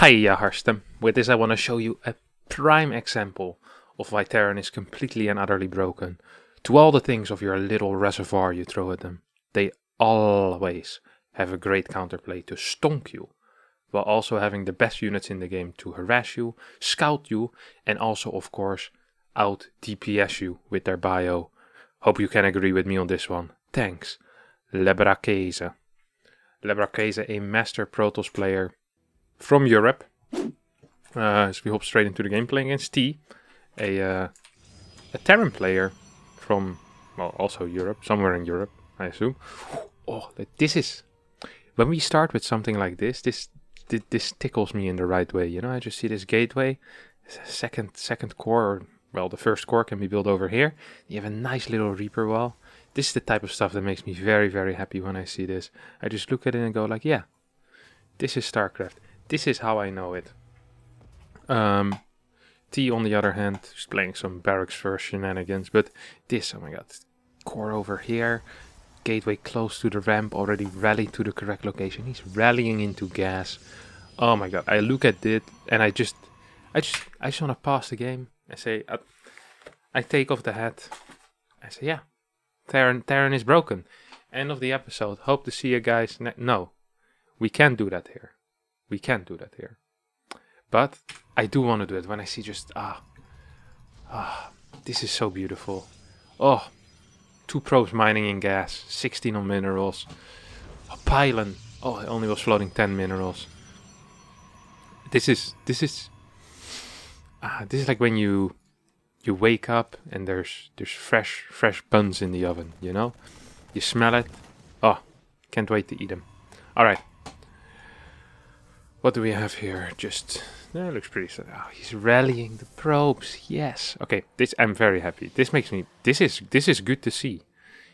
Hiya Harstem. With this I want to show you a prime example of why Terran is completely and utterly broken. To all the things of your little reservoir you throw at them, they always have a great counterplay to stonk you, while also having the best units in the game to harass you, scout you, and also of course out DPS you with their bio. Hope you can agree with me on this one. Thanks. Lebrachese. Lebrachese, a master Protoss player from Europe. So we hop straight into the game playing against T, a Terran player from, well, also Europe, somewhere in Europe, I assume. Oh, this is, when we start with something like this tickles me in the right way. You know, I just see this gateway, second core, or, well, the first core can be built over here. You have a nice little Reaper wall. This is the type of stuff that makes me very, very happy when I see this. I just look at it and go like, yeah, this is StarCraft. This is how I know it. T, on the other hand, is playing some barracks first shenanigans, but this, oh my god, core over here, gateway close to the ramp, already rallied to the correct location. He's rallying into gas. Oh my god, I look at it and I just want to pause the game. I say, I take off the hat. I say, yeah, Terran is broken. End of the episode. Hope to see you guys. No, we can't do that here. We can't do that here. But I do want to do it when I see just, this is so beautiful. Oh, 2 probes mining in gas, 16 on minerals. A pylon. Oh, it only was floating 10 minerals. This is like when you wake up and there's fresh buns in the oven, you know? You smell it. Oh, can't wait to eat them. All right. What do we have here? Just, that looks pretty sad. Oh, he's rallying the probes. Yes. Okay, I'm very happy. This makes me, this is good to see.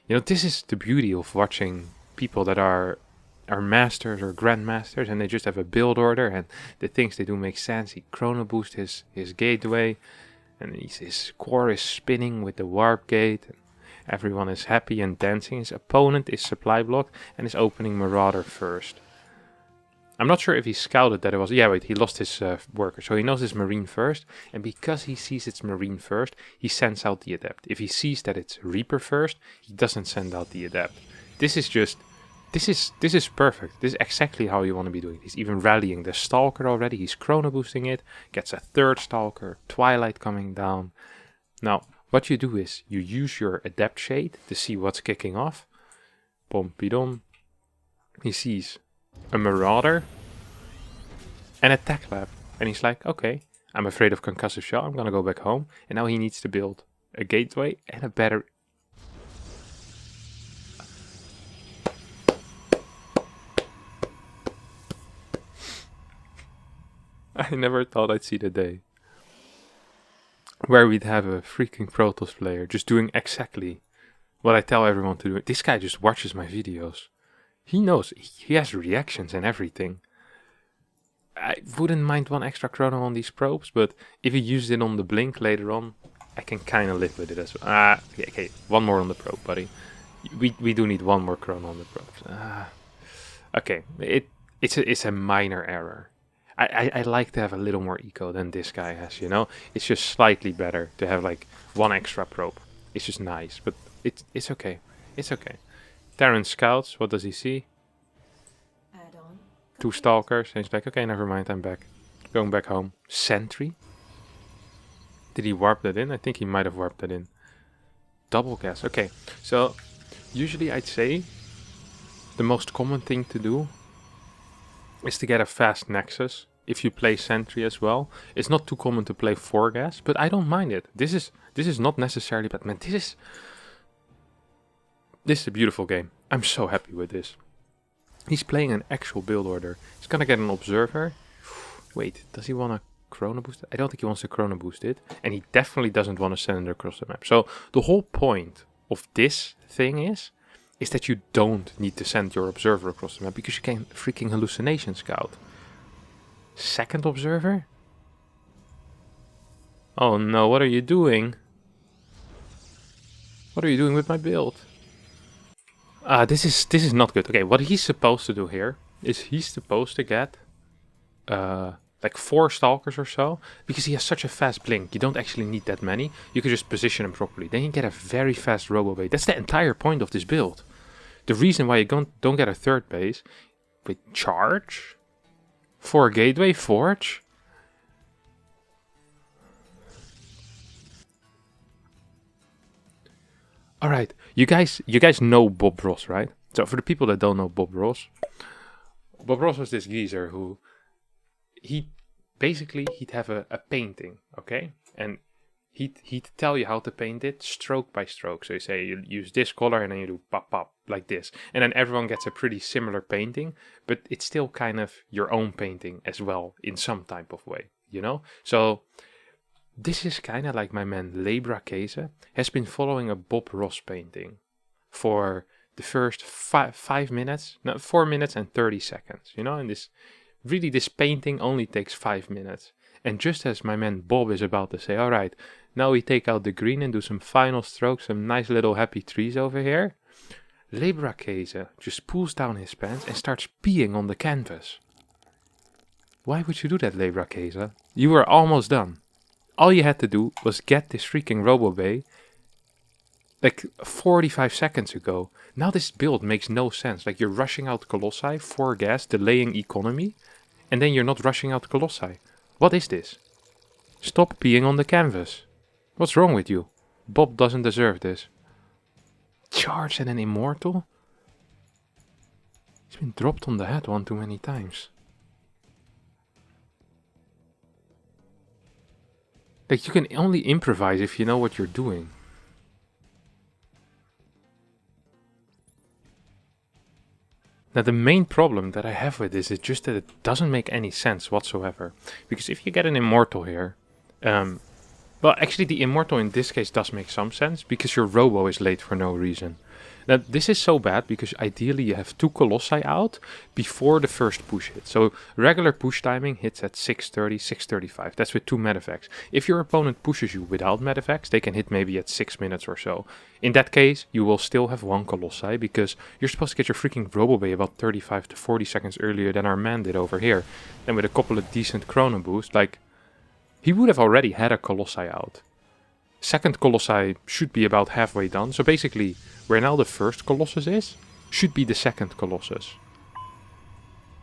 You know, this is the beauty of watching people that are masters or grandmasters, and they just have a build order, and the things they do make sense. He chrono boost his gateway, and his core is spinning with the warp gate. And everyone is happy and dancing. His opponent is supply blocked and is opening Marauder first. I'm not sure if he scouted that it was... Yeah, wait, he lost his worker. So he knows it's Marine first. And because he sees it's Marine first, he sends out the Adept. If he sees that it's Reaper first, he doesn't send out the Adept. This is just... This is perfect. This is exactly how you want to be doing it. He's even rallying the Stalker already. He's chrono boosting it. Gets a 3rd Stalker. Twilight coming down. Now, what you do is you use your Adept Shade to see what's kicking off. Pompidom. He sees a Marauder, and a Tech Lab. And he's like, okay, I'm afraid of concussive shell, I'm gonna go back home. And now he needs to build a gateway and a battery. I never thought I'd see the day where we'd have a freaking Protoss player just doing exactly what I tell everyone to do. This guy just watches my videos. He knows, he has reactions and everything. I wouldn't mind 1 extra chrono on these probes, but if he used it on the blink later on, I can kind of live with it as well. Okay, 1 more on the probe, buddy. We do need 1 more chrono on the probes. Okay, it's a minor error. I like to have a little more eco than this guy has, you know? It's just slightly better to have like 1 extra probe. It's just nice, but it's okay. It's okay. Terran scouts, what does he see? 2 Stalkers, and he's like, okay, never mind, I'm back. Going back home. Sentry? Did he warp that in? I think he might have warped that in. Double gas, okay. So, usually I'd say the most common thing to do is to get a fast Nexus. If you play Sentry as well. It's not too common to play 4 gas, but I don't mind it. This is not necessarily bad. Man, this is a beautiful game. I'm so happy with this. He's playing an actual build order. He's gonna get an Observer. Wait, does he want to chrono boost it? I don't think he wants to chrono boost it. And he definitely doesn't want to send it across the map. So the whole point of this thing is that you don't need to send your Observer across the map, because you can freaking hallucination scout. 2nd Observer? Oh no, what are you doing? What are you doing with my build? This is not good. Okay, what he's supposed to do here is he's supposed to get like 4 stalkers or so, because he has such a fast blink. You don't actually need that many. You can just position him properly. Then you get a very fast robo bait. That's the entire point of this build. The reason why you don't get a third base with charge for a gateway forge. All right, you guys know Bob Ross, right? So for the people that don't know Bob Ross was this geezer who he'd have a painting, okay, and he'd tell you how to paint it stroke by stroke. So you say you use this color and then you do pop pop like this, and then everyone gets a pretty similar painting, but it's still kind of your own painting as well in some type of way, you know. So this is kind of like my man Lebra Keze has been following a Bob Ross painting for the first 4 minutes and 30 seconds, you know, and this painting only takes 5 minutes. And just as my man Bob is about to say, all right, now we take out the green and do some final strokes, some nice little happy trees over here, Lebra Keze just pulls down his pants and starts peeing on the canvas. Why would you do that, Lebra Keze? You were almost done. All you had to do was get this freaking RoboBay like 45 seconds ago. Now this build makes no sense. Like you're rushing out Colossi for gas, delaying economy, and then you're not rushing out Colossi. What is this? Stop peeing on the canvas. What's wrong with you? Bob doesn't deserve this. Charge and an immortal? He's been dropped on the head one too many times. Like, you can only improvise if you know what you're doing. Now, the main problem that I have with this is just that it doesn't make any sense whatsoever. Because if you get an immortal here... well, actually, the immortal in this case does make some sense, because your robo is late for no reason. Now, this is so bad because ideally you have 2 Colossi out before the first push hits. So regular push timing hits at 6:30, 6:35. That's with 2 medevacts. If your opponent pushes you without medevacts, they can hit maybe at 6 minutes or so. In that case, you will still have 1 Colossi because you're supposed to get your freaking RoboBay about 35 to 40 seconds earlier than our man did over here. Then with a couple of decent chrono boosts, like, he would have already had a Colossi out. Second Colossi should be about halfway done. So basically, where now the first Colossus is, should be the second Colossus.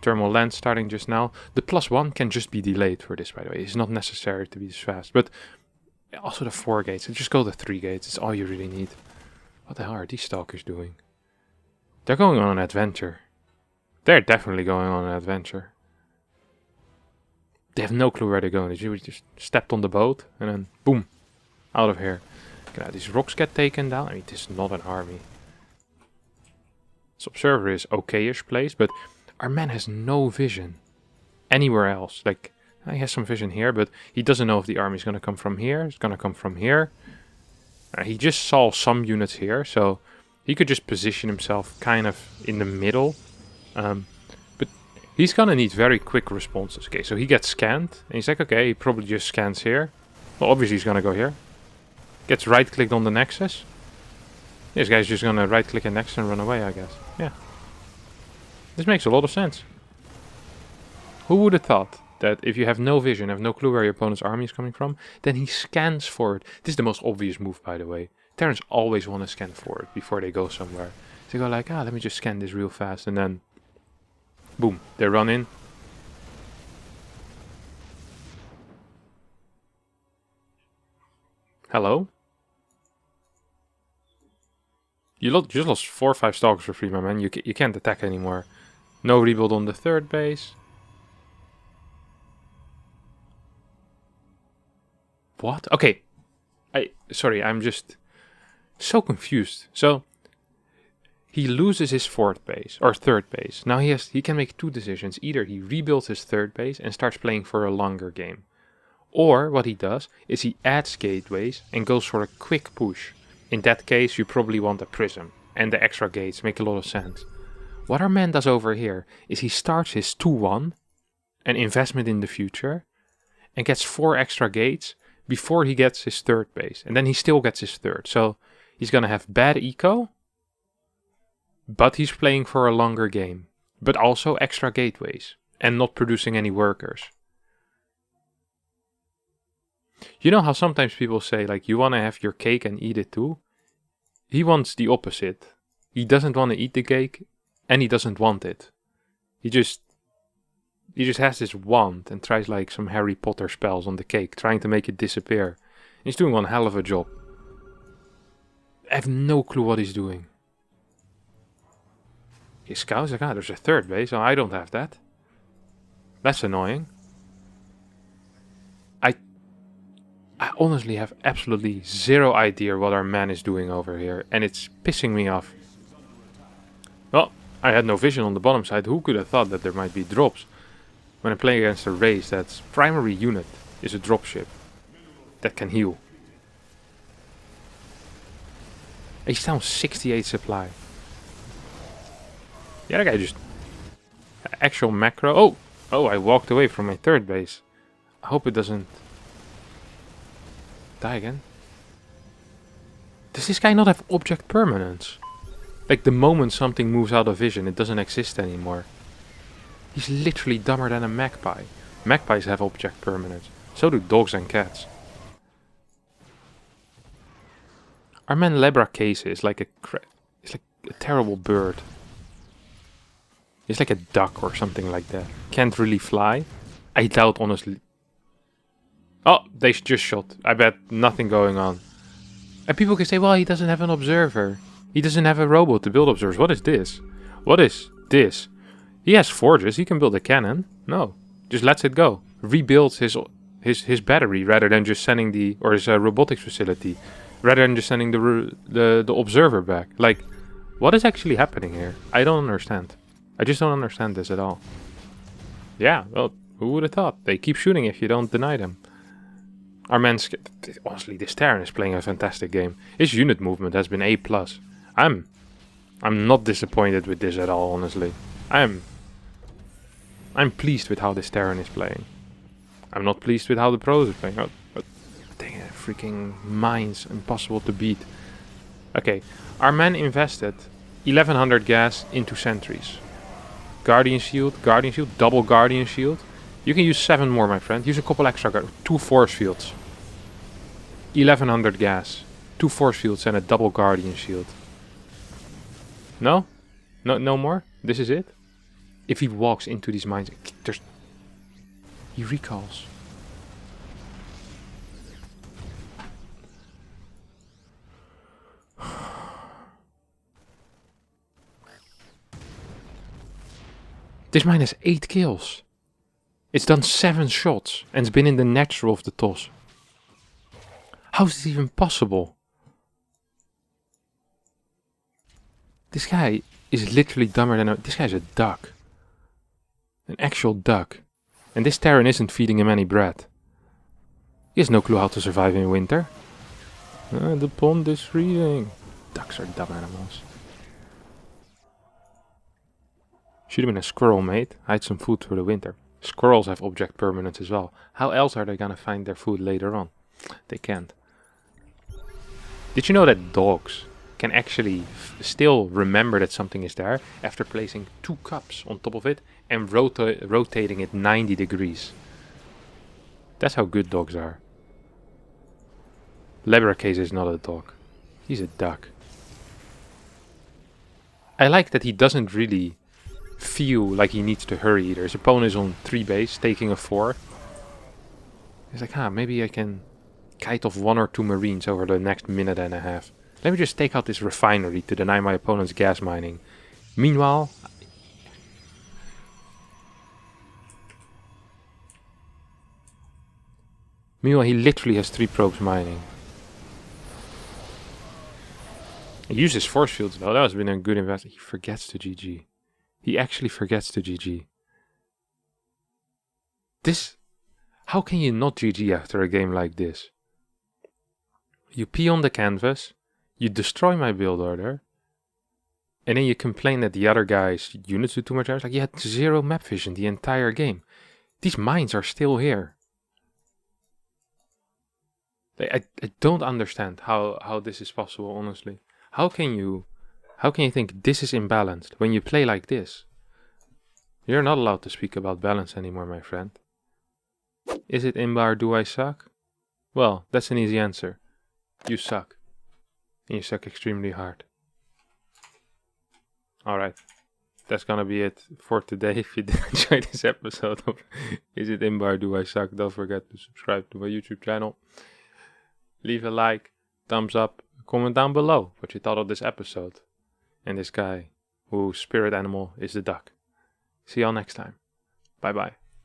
Thermal lens starting just now. The +1 can just be delayed for this, by the way. It's not necessary to be this fast. But also the 4 gates. Just go the 3 gates. It's all you really need. What the hell are these stalkers doing? They're going on an adventure. They're definitely going on an adventure. They have no clue where they're going. They just stepped on the boat and then boom. Out of here. Now, these rocks get taken down. I mean, this is not an army. This observer is okay-ish placed, but our man has no vision anywhere else. Like, he has some vision here, but he doesn't know if the army is going to come from here. It's going to come from here. He just saw some units here, so he could just position himself kind of in the middle. But he's going to need very quick responses. Okay, so he gets scanned, and he's like, okay, he probably just scans here. Well, obviously he's going to go here. Gets right-clicked on the Nexus. This guy's just gonna right-click a Nexus and run away, I guess. Yeah. This makes a lot of sense. Who would have thought that if you have no vision, have no clue where your opponent's army is coming from, then he scans forward. This is the most obvious move, by the way. Terrans always want to scan forward before they go somewhere. They go like, let me just scan this real fast, and then... boom, they run in. Hello? You just lost 4 or 5 stalkers for free, my man. You can't attack anymore. No rebuild on the 3rd base. What? Okay. Sorry, I'm just so confused. So, he loses his 4th base, or 3rd base. Now he can make 2 decisions. Either he rebuilds his 3rd base and starts playing for a longer game. Or what he does is he adds gateways and goes for a quick push. In that case, you probably want a prism, and the extra gates make a lot of sense. What our man does over here is he starts his 2-1, an investment in the future, and gets 4 extra gates before he gets his 3rd base. And then he still gets his 3rd. So he's going to have bad eco, but he's playing for a longer game. But also extra gateways, and not producing any workers. You know how sometimes people say, like, you want to have your cake and eat it too? He wants the opposite. He doesn't want to eat the cake, and he doesn't want it. He just has this wand and tries like some Harry Potter spells on the cake, trying to make it disappear. He's doing one hell of a job. I have no clue what he's doing. His scouts like, there's a third base. Oh, I don't have that. That's annoying. I honestly have absolutely zero idea what our man is doing over here, and it's pissing me off. Well, I had no vision on the bottom side. Who could have thought that there might be drops when I'm playing against a race that's primary unit is a dropship that can heal? He's down 68 supply. The other guy just... Actual macro... Oh, I walked away from my third base. I hope it doesn't... die again. Does this guy not have object permanence? Like the moment something moves out of vision, it doesn't exist anymore. He's literally dumber than a magpie. Magpies have object permanence. So do dogs and cats. Our man Lebra Case is like a terrible bird. He's like a duck or something like that. Can't really fly. I doubt, honestly. Oh, they just shot. I bet nothing going on. And people can say, well, he doesn't have an observer. He doesn't have a robot to build observers. What is this? What is this? He has forges. He can build a cannon. No, just lets it go. Rebuilds his battery rather than just sending the... or his robotics facility. Rather than just sending the observer back. Like, what is actually happening here? I don't understand. I just don't understand this at all. Yeah, well, who would have thought? They keep shooting if you don't deny them. Our man's... honestly, this Terran is playing a fantastic game. His unit movement has been A+. I'm not disappointed with this at all, honestly. I'm pleased with how this Terran is playing. I'm not pleased with how the pros are playing. Oh, dang it, freaking mines, impossible to beat. Okay, our man invested 1100 gas into sentries. Guardian shield, double guardian shield. You can use 7 more, my friend. Use a couple extra 2 force fields. 1100 gas. 2 force fields and a double guardian shield. No? No more? This is it? If he walks into these mines, he recalls. This mine has 8 kills. It's done 7 shots and it's been in the natural of the toss. How is this even possible? This guy is literally dumber than this guy's a duck. An actual duck. And this Terran isn't feeding him any bread. He has no clue how to survive in winter. The pond is freezing. Ducks are dumb animals. Should have been a squirrel, mate. Hide some food for the winter. Squirrels have object permanence as well. How else are they gonna find their food later on? They can't. Did you know that dogs can actually still remember that something is there after placing 2 cups on top of it and rotating it 90 degrees? That's how good dogs are. Lebracase is not a dog. He's a duck. I like that he doesn't really feel like he needs to hurry either. His opponent is on 3 base, taking a 4. He's like, maybe I can kite off 1 or 2 marines over the next minute and a half. Let me just take out this refinery to deny my opponent's gas mining. Meanwhile... he literally has 3 probes mining. He uses force fields though, that has been a good investment. He forgets to GG. He actually forgets to GG. How can you not GG after a game like this? You pee on the canvas, you destroy my build order, and then you complain that the other guy's units do too much damage. Like, you had 0 map vision the entire game. These mines are still here. I don't understand how this is possible, honestly. How can you think this is imbalanced when you play like this? You're not allowed to speak about balance anymore, my friend. Is it Imbar, do I suck? Well, that's an easy answer. You suck. And you suck extremely hard. Alright. That's gonna be it for today. If you did enjoy this episode of Is It Imbar? Do I Suck? Don't forget to subscribe to my YouTube channel. Leave a like, thumbs up, comment down below what you thought of this episode. And this guy whose spirit animal is the duck. See y'all next time. Bye bye.